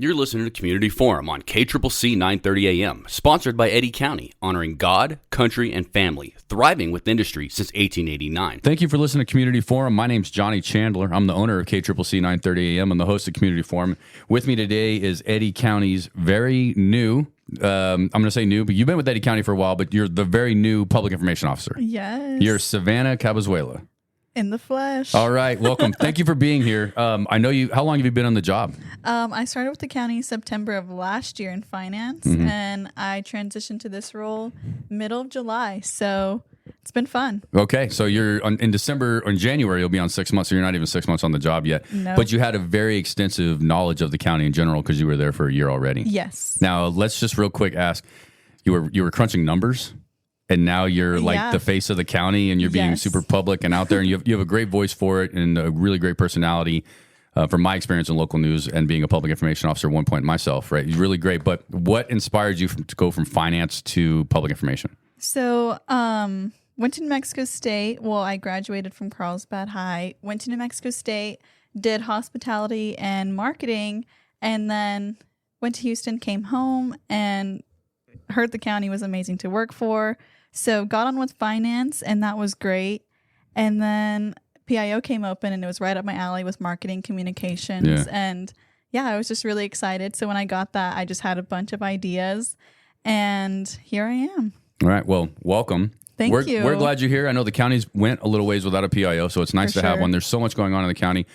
You're listening to Community Forum on KCCC 930 AM, sponsored by Eddy County, honoring God, country, and family, thriving with industry since 1889. Thank you for listening to Community Forum. My name's Johnny Chandler. I'm the owner of KCCC 930 AM and the host of Community Forum. With me today is Eddy County's very new, I'm going to say new, but you've been with Eddy County for a while, but you're the very new public information officer. Yes. You're Savannah Cabezuela. In the flesh. All right, welcome. Thank you for being here. I know you. How long have you been on the job? I started with the county September of last year in finance, and I transitioned to this role middle of July. So it's been fun. Okay, so you're in December or in January. You'll be on 6 months. So you're not even 6 months on the job yet. No. But you had a very extensive knowledge of the county in general because you were there for a year already. Yes. Now let's just real quick ask. You were crunching numbers. And now you're like the face of the county, and you're being super public and out there, and you have a great voice for it and a really great personality. From my experience in local news and being a public information officer at one point myself, right? You're really great. But what inspired you to go from finance to public information? So, went to New Mexico State. Well, I graduated from Carlsbad High. Went to New Mexico State, did hospitality and marketing, and then went to Houston. Came home and heard the county was amazing to work for. So got on with finance, and that was great. And then PIO came open, and it was right up my alley with marketing communications. Yeah. And I was just really excited. So when I got that, I just had a bunch of ideas, and here I am. All right. Well, welcome. Thank you. We're glad you're here. I know the counties went a little ways without a PIO, so it's nice to have one. There's so much going on in the county.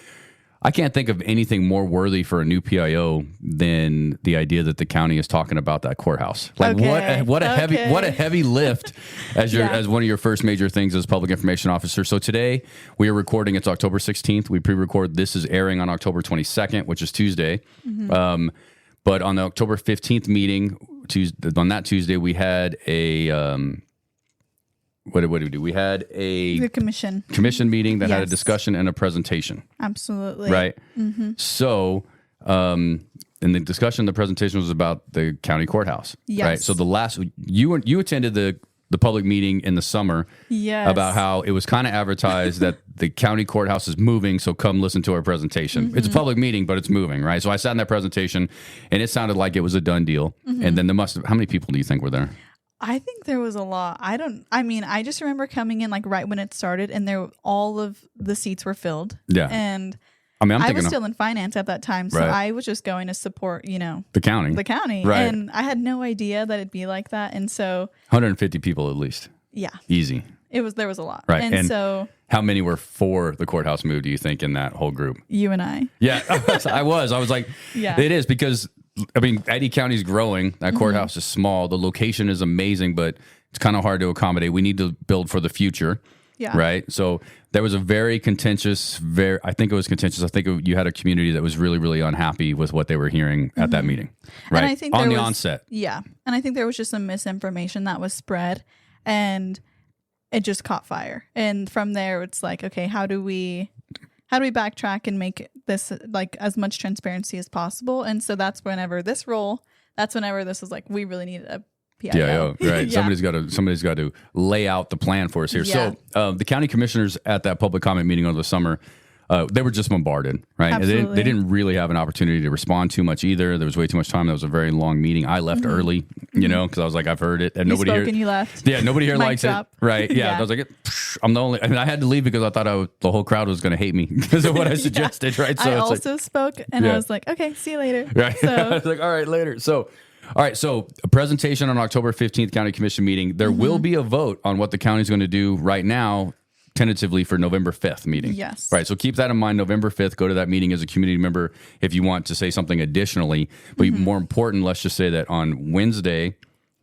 I can't think of anything more worthy for a new PIO than the idea that the county is talking about that courthouse. Like what a heavy lift as one of your first major things as public information officer. So today we are recording. It's October 16th. We pre-record. This is airing on October 22nd, which is Tuesday. But on the October 15th meeting, on that Tuesday, we had a what did we do? We had the commission meeting that had a discussion and a presentation. Absolutely. Right. So, and the discussion, the presentation was about the county courthouse. Yes. Right. So you attended the public meeting in the summer. Yes. About how it was kind of advertised that the county courthouse is moving. So come listen to our presentation. It's a public meeting, but it's moving. Right. So I sat in that presentation, and it sounded like it was a done deal. And then how many people do you think were there? I think there was a lot. I just remember coming in like right when it started, and all of the seats were filled. Yeah. And I was still in finance at that time, so I was just going to support, the county. Right. And I had no idea that it'd be like that. And so 150 people at least. Yeah. Easy. There was a lot. Right. And so how many were for the courthouse move, do you think, in that whole group? You and I. Yeah. I was like, it is, because Eddy County's growing. That courthouse is small. The location is amazing, but it's kind of hard to accommodate. We need to build for the future. Yeah. Right. So there was a very contentious, I think it was contentious. I think you had a community that was really, really unhappy with what they were hearing at that meeting. Right. And I think on the onset. Yeah. And I think there was just some misinformation that was spread, and it just caught fire. And from there, it's like, okay, how do we backtrack and make this like as much transparency as possible? And so that's whenever this was like, we really need a PIO. Right. Somebody's got to lay out the plan for us here. Yeah. So the county commissioners at that public comment meeting over the summer, they were just bombarded, right? Absolutely. They didn't really have an opportunity to respond too much either. There was way too much time. That was a very long meeting. I left early, because I was like, I've heard it, and nobody here. You left. Yeah, nobody here likes drop. it, right? Yeah, I was like, I'm the only. I had to leave because I thought the whole crowd was going to hate me because of what I suggested, right? So I also spoke, and I was like, okay, see you later. Right. So I was like, all right, later. So. All right, so a presentation on October 15th County Commission meeting. There will be a vote on what the county's going to do right now, tentatively for November 5th meeting. Yes. Right, so keep that in mind, November 5th. Go to that meeting as a community member if you want to say something additionally. But more important, let's just say that on Wednesday,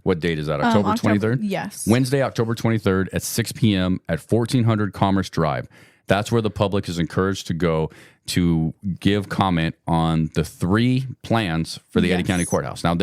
what date is that, October 23rd? Yes. Wednesday, October 23rd at 6 p.m. at 1400 Commerce Drive. That's where the public is encouraged to go to give comment on the 3 plans for the Eddy County Courthouse. Now,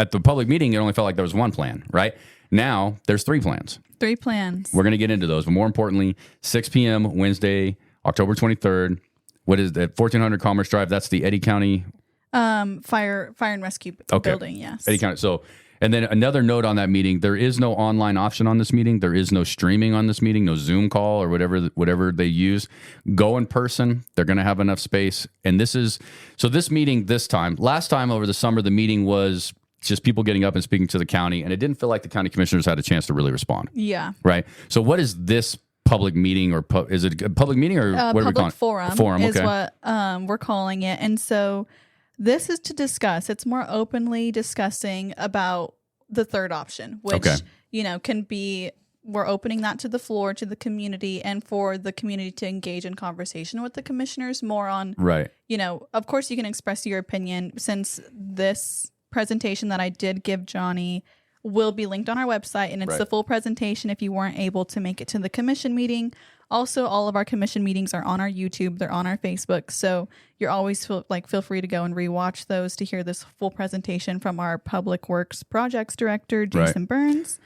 at the public meeting, it only felt like there was 1 plan, right? Now, there's 3 plans. 3 plans. We're going to get into those. But more importantly, 6 p.m. Wednesday, October 23rd. What is that? 1400 Commerce Drive. That's the Eddy County fire and rescue building, yes. Eddy County. So And then another note on that meeting, there is no online option on this meeting. There is no streaming on this meeting, no Zoom call or whatever they use. Go in person. They're going to have enough space. And this meeting last time over the summer, the meeting was just people getting up and speaking to the county, and it didn't feel like the county commissioners had a chance to really respond. Yeah. Right. So what is this public meeting, or is it a public meeting, or what are we calling it? Forum is what we're calling it. And so this is to discuss. It's more openly discussing about the third option, which, can be, we're opening that to the floor, to the community, and for the community to engage in conversation with the commissioners more on, right. Of course you can express your opinion, since this presentation that I did give Johnny will be linked on our website, and it's the full presentation if you weren't able to make it to the commission meeting. Also, all of our commission meetings are on our YouTube. They're on our Facebook. So you're always feel free to go and rewatch those to hear this full presentation from our Public Works Projects Director, Jason Burns.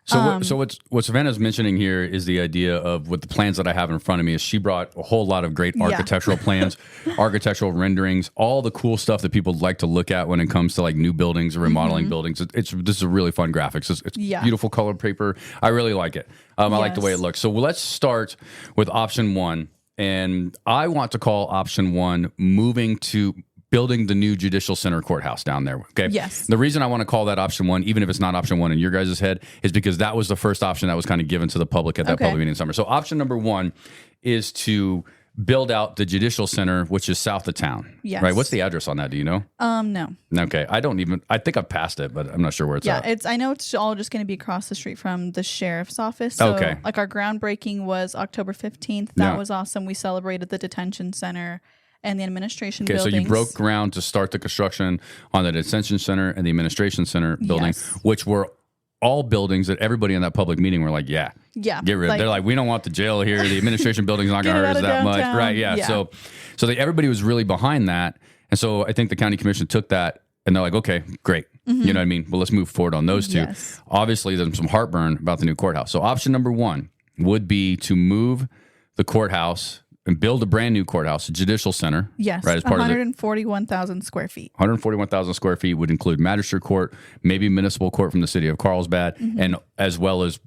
So what Savannah's mentioning here is the idea of, with the plans that I have in front of me, is she brought a whole lot of great architectural plans, architectural renderings, all the cool stuff that people like to look at when it comes to like new buildings or remodeling buildings. This is a really fun graphics. It's beautiful colored paper. I really like it. I like the way it looks. So let's start with option one. And I want to call option one moving to building the new Judicial Center courthouse down there. Okay. Yes. The reason I want to call that option one, even if it's not option one in your guys' head, is because that was the first option that was kind of given to the public at that public meeting in summer. So option number one is to build out the Judicial Center, which is south of town. Yes. Right. What's the address on that? Do you know? No. Okay. I think I've passed it, but I'm not sure where it's at. I know it's all just going to be across the street from the sheriff's office. So, like, our groundbreaking was October 15th. That was awesome. We celebrated the detention center and the administration buildings. So you broke ground to start the construction on the detention center and the administration center building, which were all buildings that everybody in that public meeting were like, get rid of. They're like, we don't want the jail here. The administration building's not going to hurt us that much. Right. Yeah. So everybody was really behind that. And so I think the county commission took that and they're like, okay, great. You know what I mean? Well, let's move forward on those two. Yes. Obviously, there's some heartburn about the new courthouse. So option number one would be to move the courthouse and build a brand new courthouse, a Judicial Center. Yes, right, as part 141,000 square feet. 141,000 square feet would include magistrate court, maybe municipal court from the city of Carlsbad, and as well as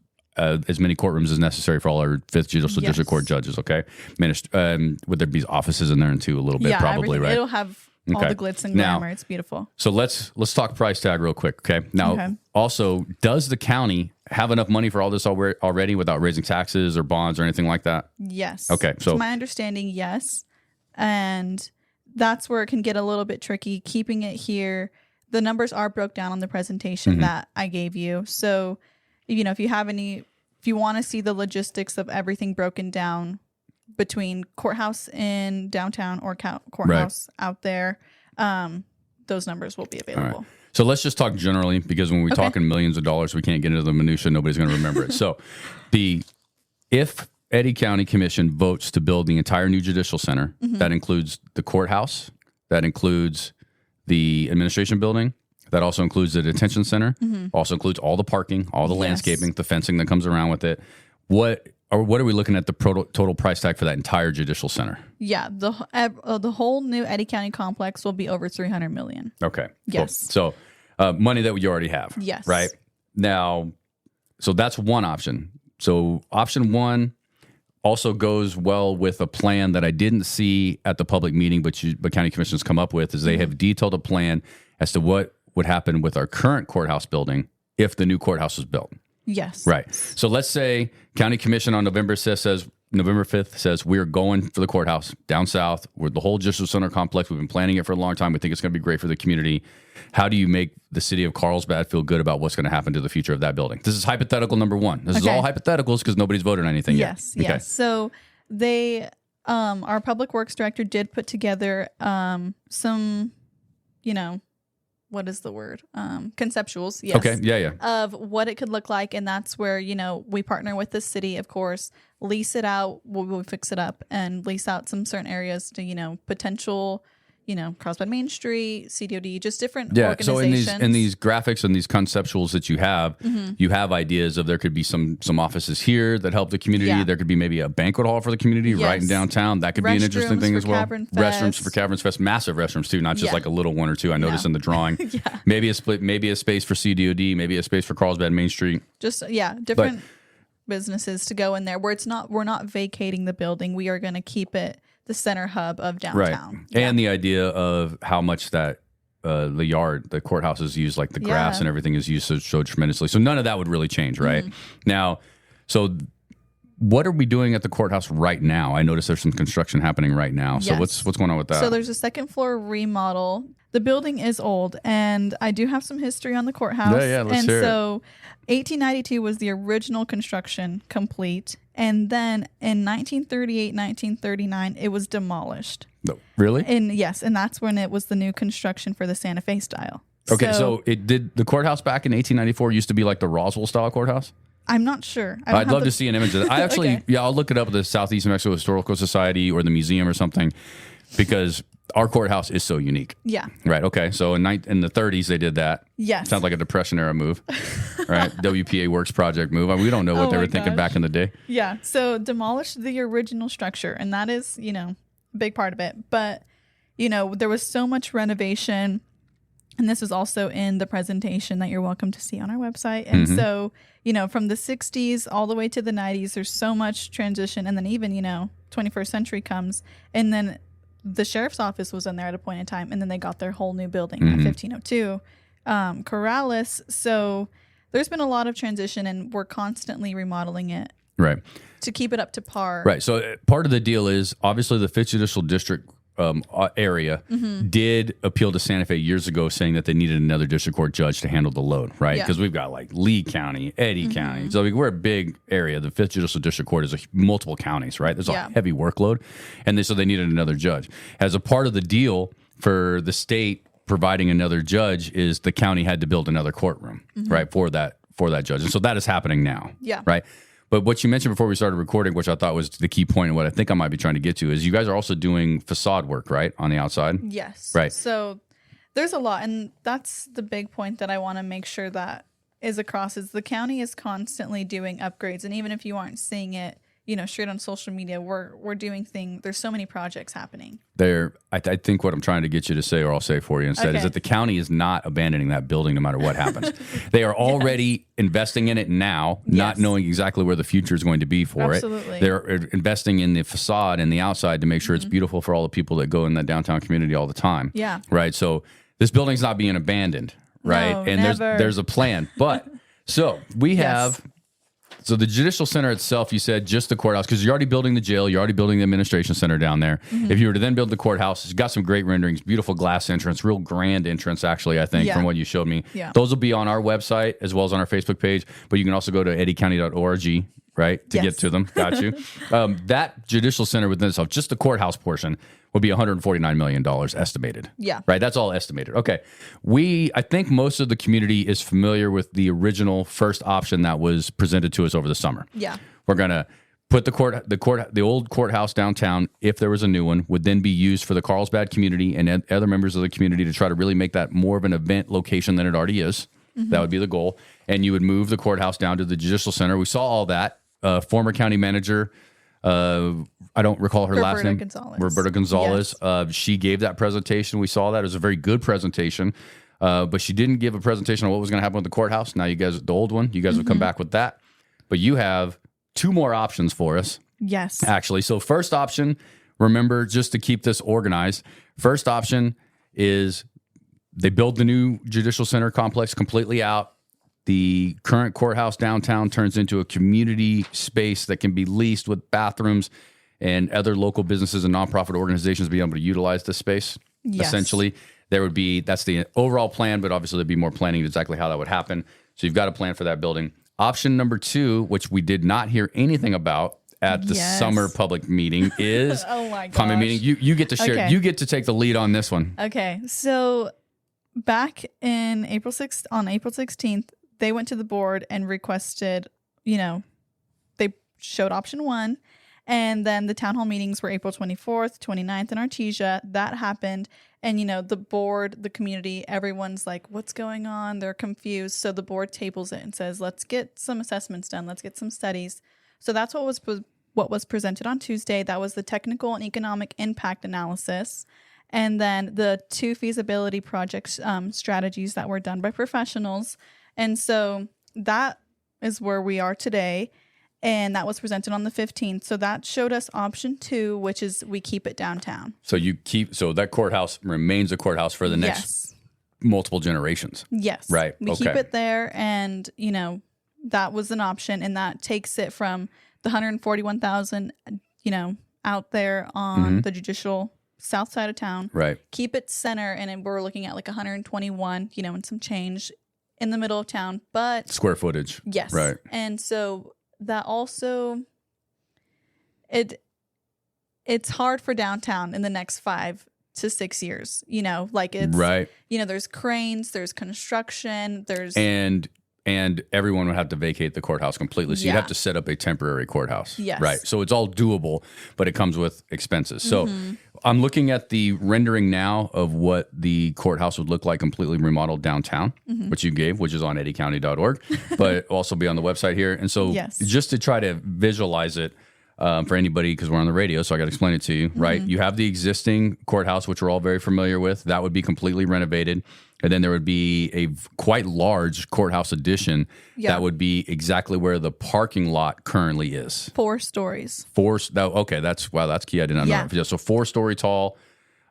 many courtrooms as necessary for all our 5th Judicial District Court judges, okay? Would there be offices in there too, a little bit, probably, everything. right? It'll have all the glitz and glamour. It's beautiful. So let's talk price tag real quick, okay? Now, also, does the county have enough money for all this already without raising taxes or bonds or anything like that? Yes. Okay. So to my understanding, yes. And that's where it can get a little bit tricky. Keeping it here, the numbers are broke down on the presentation that I gave you. So, if you want to see the logistics of everything broken down between courthouse in downtown or courthouse out there, those numbers will be available. Right. So let's just talk generally, because when we talk in millions of dollars, we can't get into the minutia. Nobody's going to remember it. So if Eddy County Commission votes to build the entire new Judicial Center, that includes the courthouse, that includes the administration building, that also includes the detention center, also includes all the parking, all the landscaping, the fencing that comes around with it. What are we looking at the total price tag for that entire Judicial Center? Yeah, the whole new Eddy County complex will be over $300 million. Okay. Yes. Cool. So money that you already have. Yes. Right now, so that's one option. So option one also goes well with a plan that I didn't see at the public meeting, but county commissions come up with, is they have detailed a plan as to what would happen with our current courthouse building if the new courthouse was built. Yes. Right. So let's say county commission on November 5th says we're going for the courthouse down south. We're the whole Judicial Center complex. We've been planning it for a long time. We think it's going to be great for the community. How do you make the city of Carlsbad feel good about what's going to happen to the future of that building? This is hypothetical number one. This is all hypotheticals because nobody's voted on anything yet. Yes. So they, our public works director did put together some, what is the word? Conceptuals. Yes. Okay. Yeah. Of what it could look like. And that's where, we partner with the city, of course, lease it out. We'll fix it up and lease out some certain areas to, potential, Carlsbad Main Street, CDOD, just different organizations. So in these graphics and these conceptuals that you have ideas of there could be some offices here that help the community. Yeah. There could be maybe a banquet hall for the community right in downtown. That could be an interesting thing as well. Restrooms for Caverns Fest, massive restrooms too, not just like a little one or two. I noticed in the drawing. Maybe a split, maybe a space for CDOD, maybe a space for Carlsbad Main Street. Just different businesses to go in there where we're not vacating the building. We are going to keep it the center hub of downtown. Right. And the idea of how much that the courthouse is used, like the grass and everything is used so tremendously. So none of that would really change, right? Now, so what are we doing at the courthouse right now? I noticed there's some construction happening right now. So what's going on with that? So there's a second floor remodel. The building is old, and I do have some history on the courthouse. Yeah, let's hear it. So 1892 was the original construction complete. And then in 1938, 1939, it was demolished. No, really? And that's when it was the new construction for the Santa Fe style. Okay, so it did the courthouse back in 1894 used to be like the Roswell style courthouse? I'm not sure. I'd love to see an image of that. I actually, I'll look it up at the Southeast New Mexico Historical Society or the museum or something, because our courthouse is so unique. Yeah. Right. Okay. So in the 30s, they did that. Yes. Sounds like a Depression era move, right? WPA Works project move. I mean, we don't know what they were thinking back in the day. Yeah. So demolished the original structure, and that is, a big part of it. But, there was so much renovation, and this was also in the presentation that you're welcome to see on our website. And so, from the 60s all the way to the 90s, there's so much transition. And then even, 21st century comes, and then the sheriff's office was in there at a point in time, and then they got their whole new building at 1502 Corrales. So there's been a lot of transition, and we're constantly remodeling it to keep it up to par. Right. So part of the deal is obviously the 5th Judicial District area did appeal to Santa Fe years ago, saying that they needed another district court judge to handle the load, right? Because we've got like Lee County, Eddy County. So we're a big area. The 5th Judicial District Court is multiple counties, right? There's a heavy workload. And so they needed another judge. As a part of the deal for the state providing another judge is the county had to build another courtroom, right, for that judge. And so that is happening now, right? But what you mentioned before we started recording, which I thought was the key point and what I think I might be trying to get to, is you guys are also doing facade work, right, on the outside? Yes. Right. So there's a lot, and that's the big point that I want to make sure that is across, is the county is constantly doing upgrades. And even if you aren't seeing it, straight on social media, we're doing things. There's so many projects happening. I think what I'm trying to get you to say, or I'll say for you instead, is that the county is not abandoning that building no matter what happens. They are already investing in it now, not knowing exactly where the future is going to be for it. They're investing in the facade and the outside to make sure it's beautiful for all the people that go in the downtown community all the time. Yeah. Right. So this building's not being abandoned. Right. No, and never. there's a plan. But so we have. So the Judicial Center itself, you said just the courthouse, because you're already building the jail, you're already building the administration center down there. If you were to then build the courthouse, it's got some great renderings, beautiful glass entrance, real grand entrance, actually, I think, from what you showed me. Yeah. Those will be on our website as well as on our Facebook page, but you can also go to eddycounty.org, right, to get to them. Got you. That Judicial Center within itself, just the courthouse portion, would be $149 million estimated. Yeah. Right? That's all estimated. Okay. I think most of the community is familiar with the original first option that was presented to us over the summer. Yeah. We're going to put the old courthouse downtown, if there was a new one, would then be used for the Carlsbad community and other members of the community to try to really make that more of an event location than it already is. That would be the goal. And you would move the courthouse down to the Judicial Center. We saw all that. Former county manager, I don't recall her last name. Roberta Gonzalez. Yes. She gave that presentation. We saw that. It was a very good presentation. But she didn't give a presentation on what was going to happen with the courthouse. Now you guys, the old one, you guys will come back with that. But you have 2 more options for us. Yes. Actually. So first option, remember, just to keep this organized, first option is they build the new Judicial Center complex completely out. The current courthouse downtown turns into a community space that can be leased with bathrooms and other local businesses and nonprofit organizations being able to utilize this space. Yes. Essentially, that's the overall plan, but obviously there'd be more planning exactly how that would happen. So you've got a plan for that building. Option number 2, which we did not hear anything about at the summer public meeting, is common meeting. You get to share. Okay. You get to take the lead on this one. Okay. So back in April 16th, they went to the board and requested, they showed option 1. And then the town hall meetings were April 24th, 29th in Artesia. That happened. And, the board, the community, everyone's like, what's going on? They're confused. So the board tables it and says, let's get some assessments done. Let's get some studies. So that's what was presented on Tuesday. That was the technical and economic impact analysis. And then the 2 feasibility project strategies that were done by professionals. And so that is where we are today. And that was presented on the 15th. So that showed us option 2, which is we keep it downtown. So that courthouse remains a courthouse for the next multiple generations. Yes. Right. We keep it there. And, that was an option. And that takes it from the 141,000, out there on the Judicial south side of town. Right. Keep it center. And we're looking at like 121, and some change in the middle of town. But square footage. Yes. Right. And so that also, it's hard for downtown in the next 5 to 6 years, it's right. There's cranes, there's construction, there's and everyone would have to vacate the courthouse completely. So you'd have to set up a temporary courthouse. Yes. Right. So it's all doable, but it comes with expenses. So I'm looking at the rendering now of what the courthouse would look like completely remodeled downtown, which you gave, which is on eddycounty.org, but also be on the website here. And so just to try to visualize it for anybody, because we're on the radio, so I got to explain it to you, right? You have the existing courthouse, which we're all very familiar with. That would be completely renovated. And then there would be a quite large courthouse addition that would be exactly where the parking lot currently is. 4 stories. That's key. I did not know. Yeah, so 4-story tall.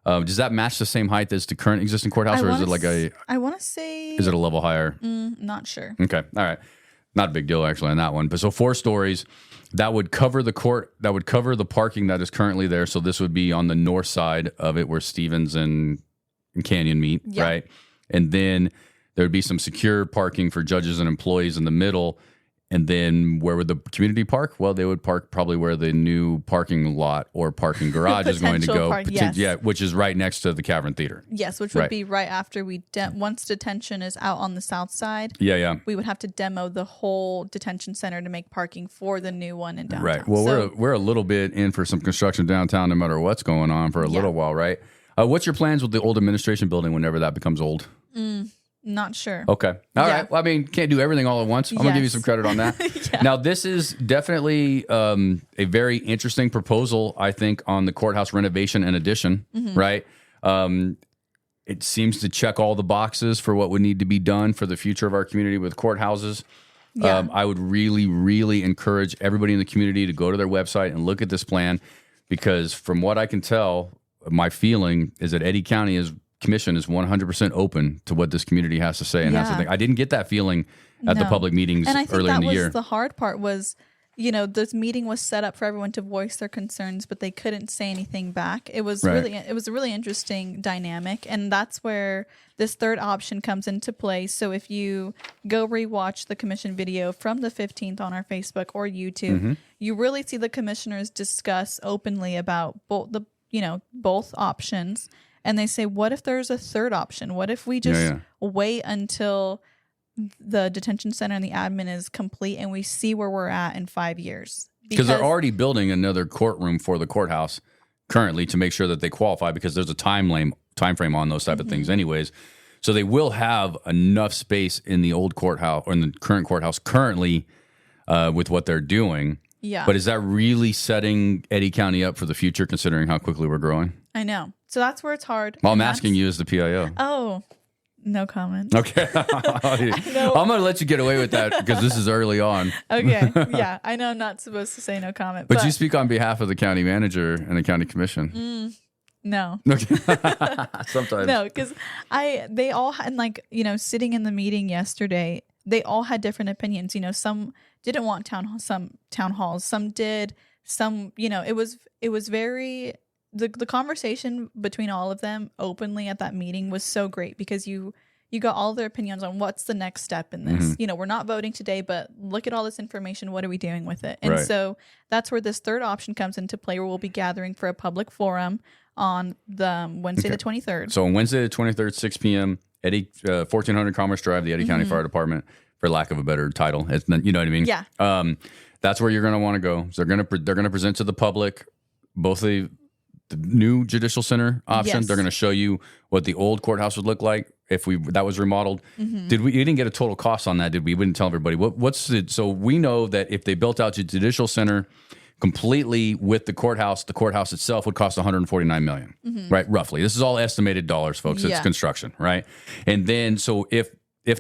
Does that match the same height as the current existing courthouse, or is it like I want to say. Is it a level higher? Not sure. Okay, all right. Not a big deal actually on that one. But so 4 stories. That would cover the court. That would cover the parking that is currently there. So this would be on the north side of it, where Stevens and Canyon meet, right? And then there would be some secure parking for judges and employees in the middle. And then where would the community park? Well, they would park probably where the new parking lot or parking garage is going to go. Yeah, which is right next to the Cavern Theater. Yes, which would be right after once detention is out on the south side. Yeah. We would have to demo the whole detention center to make parking for the new one in downtown. Right. Well, we're a little bit in for some construction downtown, no matter what's going on for a little while, right? What's your plans with the old administration building whenever that becomes old? Not sure. Okay. All right. Well, I mean, can't do everything all at once. I'm going to give you some credit on that. Now, this is definitely a very interesting proposal, I think, on the courthouse renovation and addition, right? It seems to check all the boxes for what would need to be done for the future of our community with courthouses. I would really, really encourage everybody in the community to go to their website and look at this plan, because from what I can tell, my feeling is that Eddy County Commission is 100% open to what this community has to say and has to think. I didn't get that feeling at the public meetings earlier in the year. And I think the hard part was, this meeting was set up for everyone to voice their concerns, but they couldn't say anything back. It was it was a really interesting dynamic, and that's where this third option comes into play. So if you go rewatch the commission video from the 15th on our Facebook or YouTube, you really see the commissioners discuss openly about both options. And they say, what if there's a third option? What if we just wait until the detention center and the admin is complete and we see where we're at in 5 years? Because they're already building another courtroom for the courthouse currently to make sure that they qualify, because there's a time frame on those type of things anyways. So they will have enough space in the old courthouse or in the current courthouse currently with what they're doing. Yeah. But is that really setting Eddy County up for the future, considering how quickly we're growing? I know. So that's where it's hard. Well, I'm asking you as the PIO. Oh, no comment. Okay. I'm going to let you get away with that because this is early on. Okay. Yeah. I know I'm not supposed to say no comment. But you speak on behalf of the county manager and the county commission. No. Okay. Sometimes. No, because they all had, sitting in the meeting yesterday, they all had different opinions. Some didn't want town halls. Some did. Some, it was very... The conversation between all of them openly at that meeting was so great, because you got all their opinions on what's the next step in this. We're not voting today, but look at all this information. What are we doing with it? And so that's where this third option comes into play, where we'll be gathering for a public forum on the Wednesday the 23rd. So on Wednesday the 23rd, 6 p.m., 1400 Commerce Drive, the Eddy County Fire Department, for lack of a better title. You know what I mean? Yeah. That's where you're going to want to go. So they're going to present to the public both the the new Judicial Center option. Yes. They're going to show you what the old courthouse would look like if that was remodeled. You didn't get a total cost on that, did we? We didn't tell everybody. So we know that if they built out the Judicial Center completely with the courthouse itself would cost $149 million, right? Roughly. This is all estimated dollars, folks. It's construction, right? And then, so if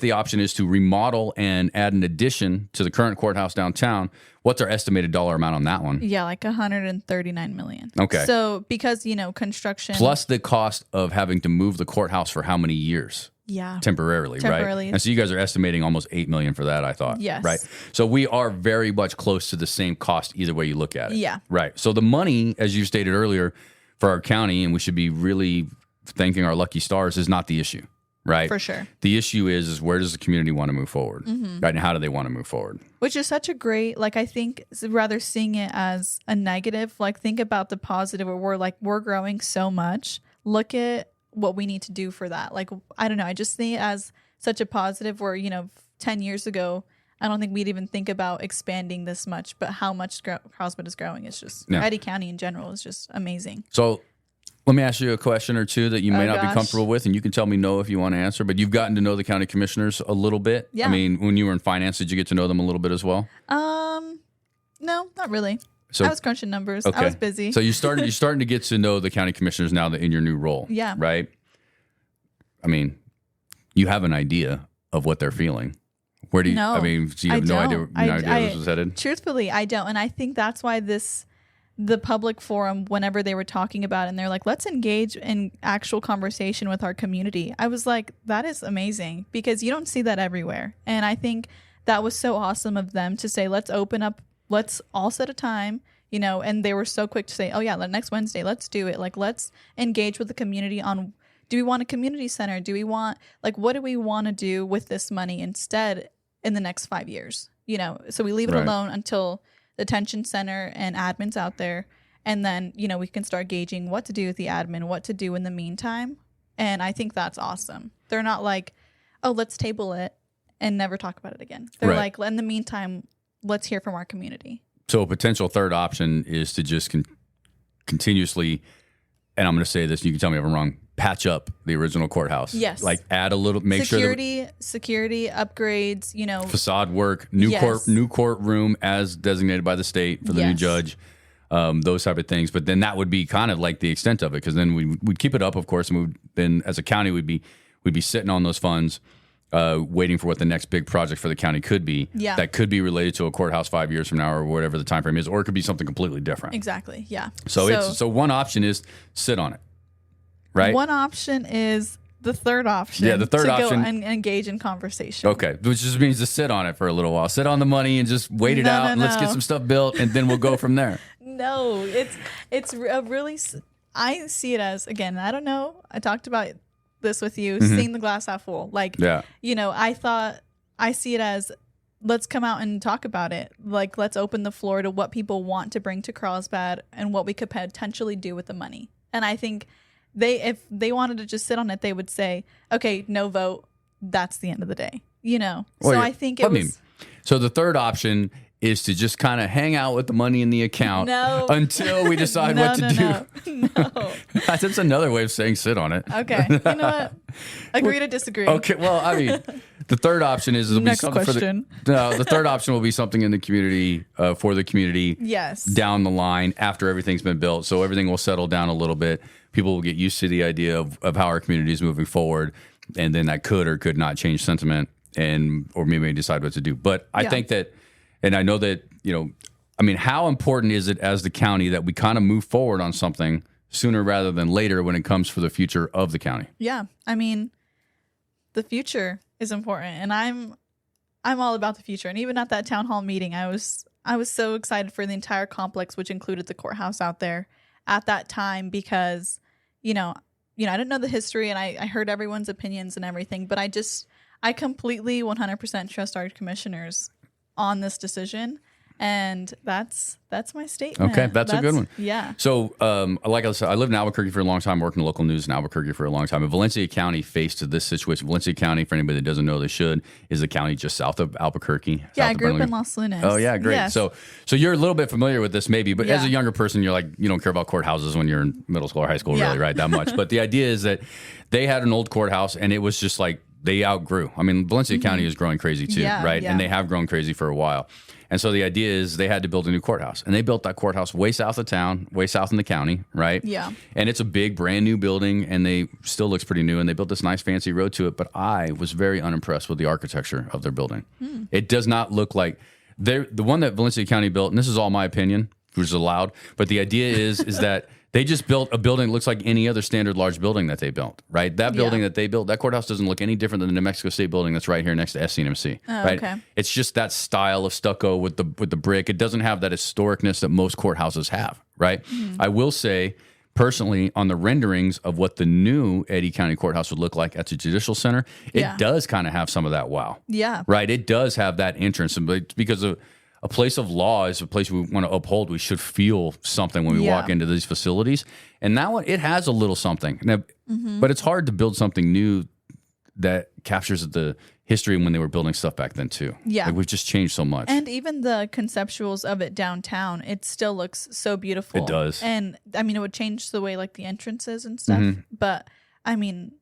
the option is to remodel and add an addition to the current courthouse downtown, what's our estimated dollar amount on that one? Yeah, like $139 million. Okay. So because, construction. Plus the cost of having to move the courthouse for how many years? Yeah. Temporarily, right? And so you guys are estimating almost $8 million for that, I thought. Yes. Right. So we are very much close to the same cost either way you look at it. Yeah. Right. So the money, as you stated earlier, for our county, and we should be really thanking our lucky stars, is not the issue. Right. For sure. The issue is where does the community want to move forward? Right. And how do they want to move forward? Which is such a great, I think rather seeing it as a negative, think about the positive where we're growing so much. Look at what we need to do for that. I don't know. I just see it as such a positive where, 10 years ago, I don't think we'd even think about expanding this much, but how much Carlsbad is growing is just, Eddy County in general is just amazing. So let me ask you a question or two that you may not be comfortable with, and you can tell me no if you want to answer, but you've gotten to know the county commissioners a little bit. Yeah. I mean, when you were in finance, did you get to know them a little bit as well? No, not really. So, I was crunching numbers. Okay. I was busy. So you're starting to get to know the county commissioners now that in your new role. Yeah. Right? I mean, you have an idea of what they're feeling. Where do you, no, I mean, so you have no idea where this was headed? Truthfully, I don't. And I think that's why the public forum, whenever they were talking about it, and they're like, let's engage in actual conversation with our community. I was like, that is amazing because you don't see that everywhere. And I think that was so awesome of them to say, let's open up, let's all set a time, and they were so quick to say, oh yeah, next Wednesday, let's do it. Let's engage with the community on, do we want a community center? Do we want, what do we want to do with this money instead in the next 5 years? So we leave it alone until the detention center and admin's out there. And then, we can start gauging what to do with the admin, what to do in the meantime. And I think that's awesome. They're not like, oh, let's table it and never talk about it again. They're like, in the meantime, let's hear from our community. So a potential third option is to just continuously, and I'm going to say this, you can tell me if I'm wrong, patch up the original courthouse. Yes. Add a little, make security, sure security upgrades, facade work, new courtroom as designated by the state for the new judge, those type of things. But then that would be kind of like the extent of it, because then we'd keep it up, of course, and then as a county we'd be sitting on those funds, waiting for what the next big project for the county could be. Yeah. That could be related to a courthouse 5 years from now or whatever the time frame is, or it could be something completely different. Exactly. Yeah. So one option is sit on it. Right. One option is the third option. Yeah, the third option. Go and engage in conversation. Okay, which just means to sit on it for a little while. Sit on the money and just wait it out. And let's get some stuff built, and then we'll go from there. No, it's a really. I see it as, again, I don't know. I talked about this with you, seeing the glass half full. I see it as, let's come out and talk about it. Let's open the floor to what people want to bring to Carlsbad and what we could potentially do with the money. And I think if they wanted to just sit on it, they would say, okay, no vote. That's the end of the day, I think so the third option is to just kind of hang out with the money in the account until we decide what to do. No. That's another way of saying sit on it. Okay. You know what? Agree to disagree. Okay. Well, I mean, the third option is it'll Next be something question. the third option will be something in the community, for the community. Yes. Down the line after everything's been built. So everything will settle down a little bit. People will get used to the idea of how our community is moving forward. And then that could or could not change sentiment or maybe decide what to do. But I think that, and I know that, how important is it as the county that we kind of move forward on something sooner rather than later when it comes for the future of the county? Yeah. I mean, the future is important, and I'm all about the future. And even at that town hall meeting, I was so excited for the entire complex, which included the courthouse out there at that time, because, I didn't know the history, and I heard everyone's opinions and everything, but I completely 100% trust our commissioners on this decision. And that's my statement. Okay, that's a good one. Yeah. So, like I said, I lived in Albuquerque for a long time, worked in local news in Albuquerque for a long time. And Valencia County faced this situation. Valencia County, for anybody that doesn't know, they should, is the county just south of Albuquerque. Yeah, I grew up in Los Lunas. Oh, yeah, great. Yes. So you're a little bit familiar with this maybe, but as a younger person, you're like, you don't care about courthouses when you're in middle school or high school, really, right? That much. But the idea is that they had an old courthouse, and it was just like they outgrew. I mean, Valencia County is growing crazy too, right? Yeah. And they have grown crazy for a while. And so the idea is they had to build a new courthouse, and they built that courthouse way south of town, way south in the county, right? Yeah. And it's a big, brand new building, and they still looks pretty new, and they built this nice, fancy road to it. But I was very unimpressed with the architecture of their building. It does not look like the one that Valencia County built, and this is all my opinion, which is allowed. But the idea is that they just built a building that looks like any other standard large building that they built, right? That building that they built, that courthouse doesn't look any different than the New Mexico State building that's right here next to SCNMC, right? Okay. It's just that style of stucco with the brick. It doesn't have that historicness that most courthouses have, right? I will say, personally, on the renderings of what the new Eddy County Courthouse would look like at the Judicial Center, it does kind of have some of that wow. Yeah. Right? It does have that entrance, but because of a place of law is a place we want to uphold. We should feel something when we walk into these facilities. And that one, it has a little something. Now, but it's hard to build something new that captures the history when they were building stuff back then too. Yeah. Like, we've just changed so much. And even the conceptuals of it downtown, it still looks so beautiful. It does. And I mean, it would change the way like the entrances and stuff. But I mean,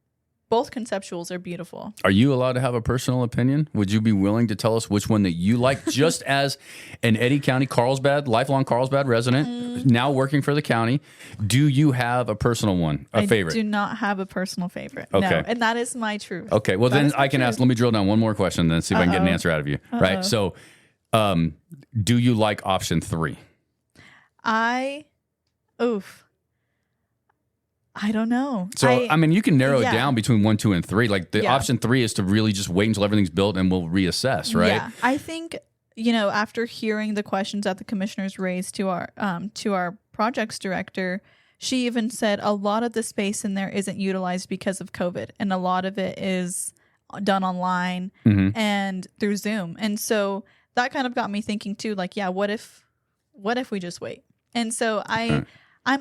both conceptuals are beautiful. Are you allowed to have a personal opinion? Would you be willing to tell us which one that you like, just as an Eddy County, Carlsbad, lifelong Carlsbad resident, now working for the county? Do you have a personal one, a favorite? I do not have a personal favorite. Okay. No, and that is my truth. Okay, well, then I can ask, let me drill down one more question, then see if I can get an answer out of you. Right? So, do you like option 3? I don't know. So, I mean, you can narrow it down between 1, 2, and 3. Like, the option 3 is to really just wait until everything's built and we'll reassess, right? Yeah. I think, after hearing the questions that the commissioners raised to our projects director, she even said a lot of the space in there isn't utilized because of COVID, and a lot of it is done online and through Zoom. And so that kind of got me thinking too, like, what if we just wait? And so I'm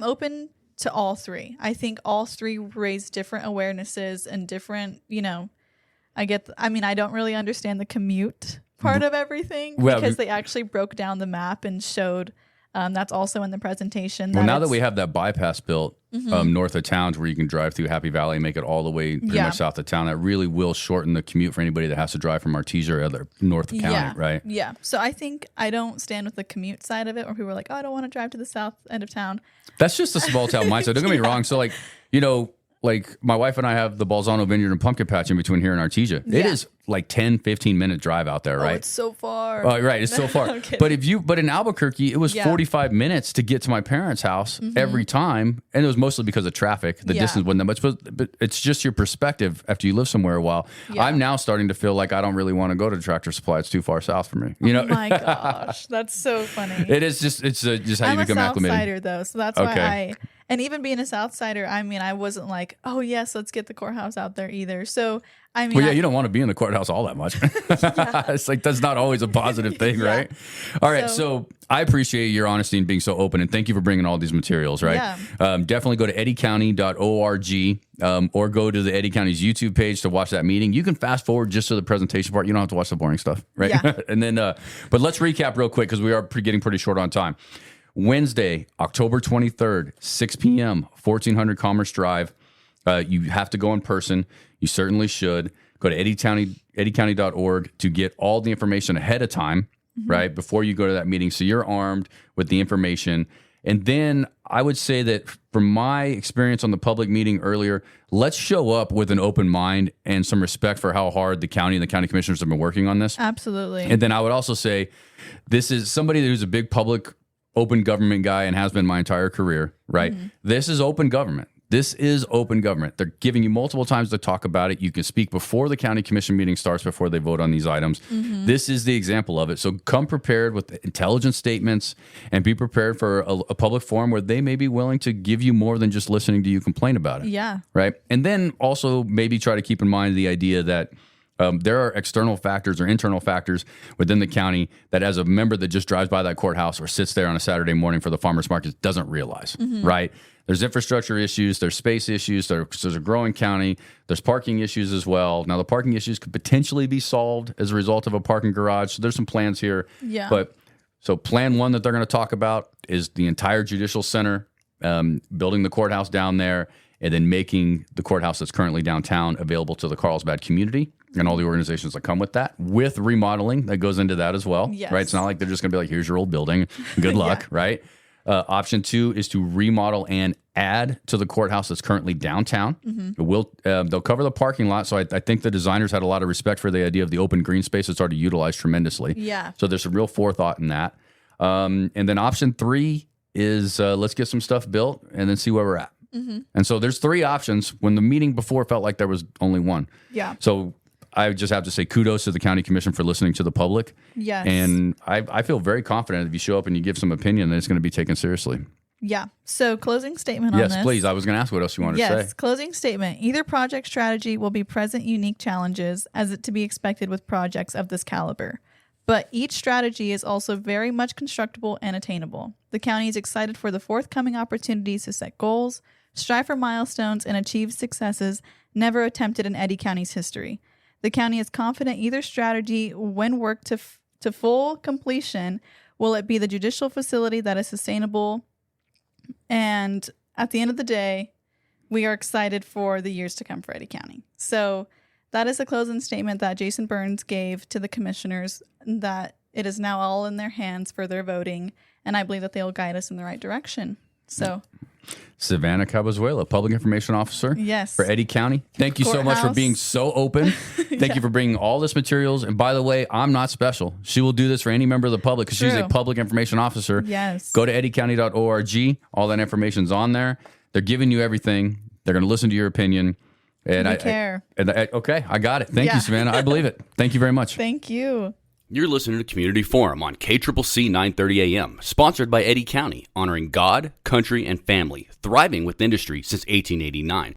open to all 3. I think all 3 raise different awarenesses and different, I don't really understand the commute part of everything because they actually broke down the map and showed that's also in the presentation. Well, now that we have that bypass built north of town where you can drive through Happy Valley and make it all the way pretty much south of town, that really will shorten the commute for anybody that has to drive from Artesia or other north of county, right? Yeah. So I think I don't stand with the commute side of it where people are like, oh, I don't want to drive to the south end of town. That's just a small town mindset. Don't get me wrong. So, like my wife and I have the Balzano Vineyard and Pumpkin Patch in between here and Artesia. It is like 10, 15-minute drive out there, right? Oh, it's so far. Right, it's so far. But in Albuquerque, it was 45 minutes to get to my parents' house every time, and it was mostly because of traffic. The distance wasn't that much, but it's just your perspective after you live somewhere a while. I'm now starting to feel like I don't really want to go to Tractor Supply. It's too far south for me. Oh my gosh, that's so funny. It is just how you become acclimated. I'm a Southsider though, so that's why and even being a Southsider, I mean, I wasn't like, oh yes, let's get the courthouse out there either. So I mean, you don't want to be in the courthouse all that much. It's like that's not always a positive thing, right? All right, so I appreciate your honesty and being so open, and thank you for bringing all these materials, right? Yeah. Definitely go to eddycounty.org or go to the Eddy County's YouTube page to watch that meeting. You can fast forward just to the presentation part. You don't have to watch the boring stuff, right? Yeah. And then, but let's recap real quick because we are getting pretty short on time. Wednesday, October 23rd, 6 p.m., 1400 Commerce Drive. You have to go in person. You certainly should. Go to eddycounty.org to get all the information ahead of time, right, before you go to that meeting. So you're armed with the information. And then I would say that from my experience on the public meeting earlier, let's show up with an open mind and some respect for how hard the county and the county commissioners have been working on this. Absolutely. And then I would also say this is somebody who's a big public open government guy and has been my entire career, right? This is open government. This is open government. They're giving you multiple times to talk about it. You can speak before the county commission meeting starts, before they vote on these items. This is the example of it. So come prepared with intelligent statements and be prepared for a public forum where they may be willing to give you more than just listening to you complain about it. Yeah. Right? And then also maybe try to keep in mind the idea that There are external factors or internal factors within the county that as a member that just drives by that courthouse or sits there on a Saturday morning for the farmers market doesn't realize, right? There's infrastructure issues, there's space issues, there's a growing county, there's parking issues as well. Now, the parking issues could potentially be solved as a result of a parking garage. So there's some plans here. Yeah. But so plan one that they're going to talk about is the entire Judicial Center, building the courthouse down there, and then making the courthouse that's currently downtown available to the Carlsbad community and all the organizations that come with that, with remodeling that goes into that as well. Yes. Right? It's not like they're just going to be like, here's your old building. Good luck, right? Option 2 is to remodel and add to the courthouse that's currently downtown. They'll cover the parking lot. So I think the designers had a lot of respect for the idea of the open green space that's already utilized tremendously. Yeah. So there's some real forethought in that. And then option 3 is let's get some stuff built and then see where we're at. And so there's 3 options when the meeting before felt like there was only one. Yeah. So I just have to say kudos to the county commission for listening to the public. Yes. And I feel very confident if you show up and you give some opinion that it's going to be taken seriously. Yeah. So closing statement on this. Yes, please. I was going to ask what else you wanted to say. Yes, closing statement. Either project strategy will be present unique challenges as it to be expected with projects of this caliber. But each strategy is also very much constructible and attainable. The county is excited for the forthcoming opportunities to set goals, strive for milestones, and achieve successes never attempted in Eddy County's history. The county is confident either strategy, when worked to full completion, will it be the judicial facility that is sustainable. And at the end of the day, we are excited for the years to come for Eddy County. So that is a closing statement that Jason Burns gave to the commissioners, that it is now all in their hands for their voting. And I believe that they will guide us in the right direction. So Savannah Cabezuela, Public Information Officer for Eddy County. Thank you so much for being so open. Thank you for bringing all this materials. And by the way, I'm not special. She will do this for any member of the public because she's a Public Information Officer. Yes. Go to eddycounty.org. All that information's on there. They're giving you everything. They're going to listen to your opinion. And we care. Okay, I got it. Thank you, Savannah. I believe it. Thank you very much. Thank you. You're listening to Community Forum on KCCC 930 AM, sponsored by Eddy County, honoring God, country, and family, thriving with industry since 1889.